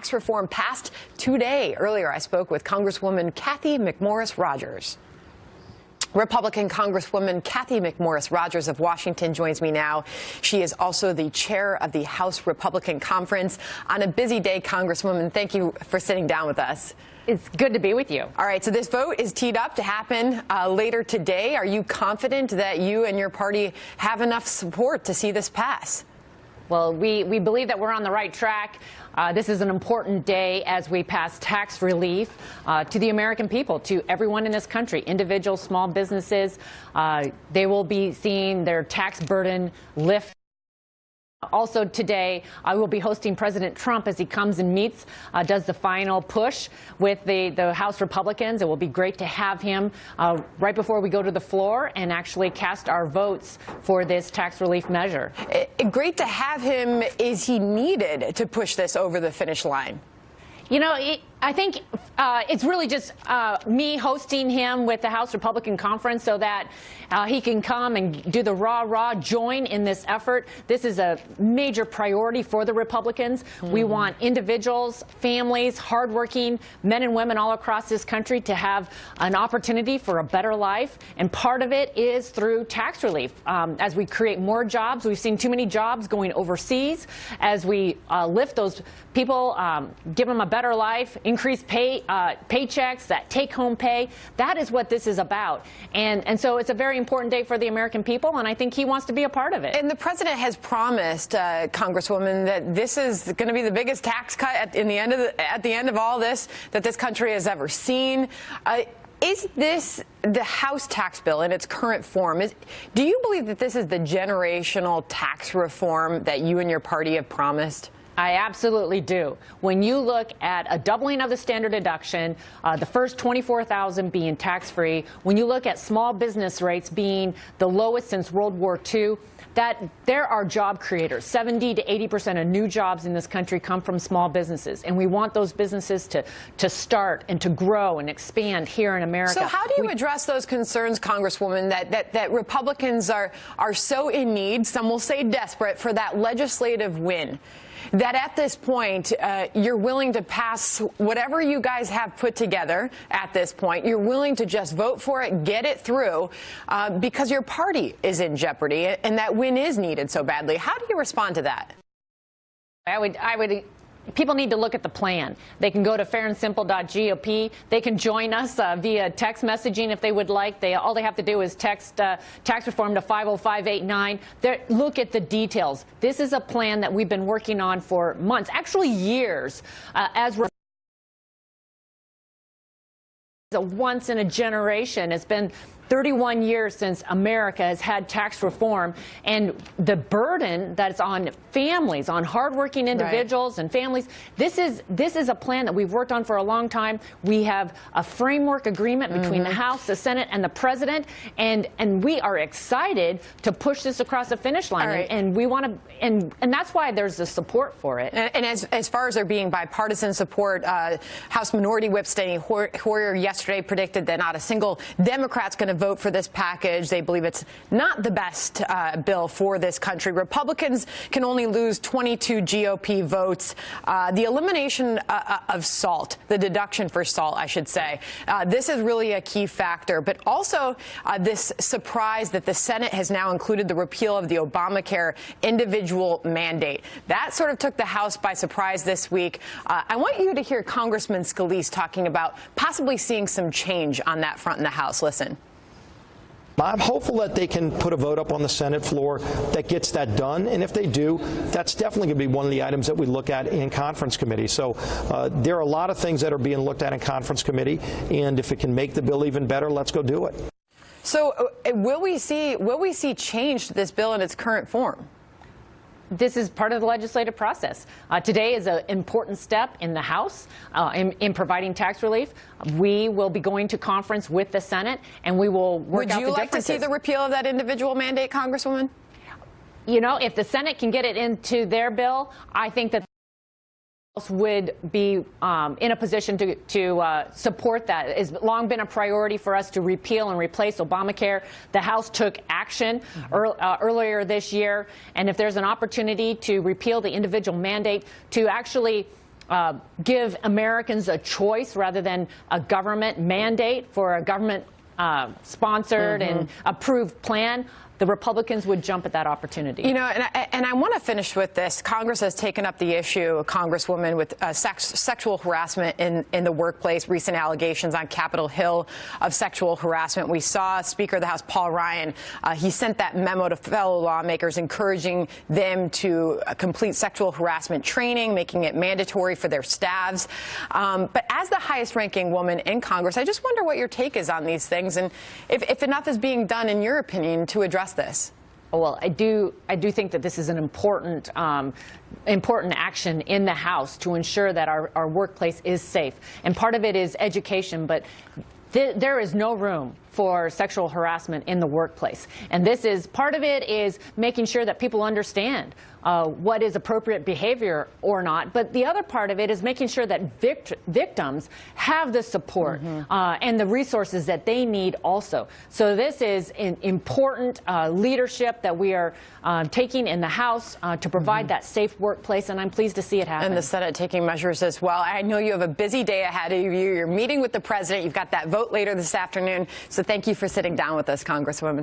tax reform passed today. Earlier, I spoke with Congresswoman Cathy McMorris Rodgers. Republican Congresswoman Cathy McMorris Rodgers of Washington joins me now. She is also the chair of the House Republican Conference. On a busy day, Congresswoman, thank you for sitting down with us. It's good to be with you. All right, so this vote is teed up to happen later today. Are you confident that you and your party have enough support to see this pass? Well, we believe that we're on the right track. This is an important day as we pass tax relief to the American people, to everyone in this country, individuals, small businesses. They will be seeing their tax burden lift. Also today, I will be hosting President Trump as he comes and meets, does the final push with the House Republicans. It will be great to have him right before we go to the floor and actually cast our votes for this tax relief measure. Great to have him. Is he needed to push this over the finish line? You know, I think it's really just me hosting him with the House Republican Conference so that he can come and do the rah-rah, join in this effort. This is a major priority for the Republicans. We want individuals, families, hardworking men and women all across this country to have an opportunity for a better life. And part of it is through tax relief. As we create more jobs, we've seen too many jobs going overseas. As we lift those people, give them a better life, increase paychecks, that take-home pay. That is what this is about. And so it's a very important day for the American people, and I think he wants to be a part of it. And the president has promised, Congresswoman, that this is going to be the biggest tax cut at the end of all this that this country has ever seen. Is this the House tax bill in its current form? Do you believe that this is the generational tax reform that you and your party have promised? I absolutely do. When you look at a doubling of the standard deduction, the first $24,000 being tax-free, when you look at small business rates being the lowest since World War II, that there are job creators. 70 to 80% of new jobs in this country come from small businesses, and we want those businesses to start and to grow and expand here in America. So how do you address those concerns, Congresswoman, that Republicans are so in need, some will say desperate, for that legislative win? That at this point, you're willing to pass whatever you guys have put together at this point. You're willing to just vote for it, get it through, because your party is in jeopardy, and that win is needed so badly. How do you respond to that? People need to look at the plan. They can go to fairandsimple.gop. They can join us via text messaging if they would like. All they have to do is text tax reform to 50589. Look at the details. This is a plan that we've been working on for months, actually years, as a once in a generation. It's been 31 years since America has had tax reform, and the burden that's on families, on hardworking individuals and families, this is a plan that we've worked on for a long time. We have a framework agreement between the House, the Senate, and the President, and we are excited to push this across the finish line. Right. And we want to, and that's why there's the support for it. And as far as there being bipartisan support, House Minority Whip Steny Hoyer yesterday predicted that not a single Democrat's going to vote for this package. They believe it's not the best bill for this country. Republicans can only lose 22 GOP votes. The elimination of SALT, the deduction for SALT, I should say, this is really a key factor. But also this surprise that the Senate has now included the repeal of the Obamacare individual mandate. That sort of took the House by surprise this week. I want you to hear Congressman Scalise talking about possibly seeing some change on that front in the House. Listen. I'm hopeful that they can put a vote up on the Senate floor that gets that done. And if they do, that's definitely going to be one of the items that we look at in conference committee. So there are a lot of things that are being looked at in conference committee. And if it can make the bill even better, let's go do it. So will we see change to this bill in its current form? This is part of the legislative process. Today is an important step in the House in providing tax relief. We will be going to conference with the Senate, and we will work out the differences. Would you like to see the repeal of that individual mandate, Congresswoman? You know, if the Senate can get it into their bill, I think that would be in a position to support that. It's long been a priority for us to repeal and replace Obamacare. The House took action earlier this year, and if there's an opportunity to repeal the individual mandate to actually give Americans a choice rather than a government mandate for a government sponsored and approved plan, the Republicans would jump at that opportunity. You know, and I want to finish with this. Congress has taken up the issue, a congresswoman, with sexual harassment in the workplace, recent allegations on Capitol Hill of sexual harassment. We saw Speaker of the House Paul Ryan. He sent that memo to fellow lawmakers encouraging them to complete sexual harassment training, making it mandatory for their staffs. But as the highest ranking woman in Congress, I just wonder what your take is on these things and if enough is being done, in your opinion, to address this. Well, I do think that this is an important action in the House to ensure that our workplace is safe. And part of it is education, but there is no room for sexual harassment in the workplace. And this is part of it is making sure that people understand what is appropriate behavior or not. But the other part of it is making sure that victims have the support and the resources that they need also. So this is an important leadership that we are taking in the House to provide that safe workplace, and I'm pleased to see it happen. And the Senate taking measures as well. I know you have a busy day ahead of you. You're meeting with the president. You've got that vote later this afternoon. So thank you for sitting down with us, Congresswoman.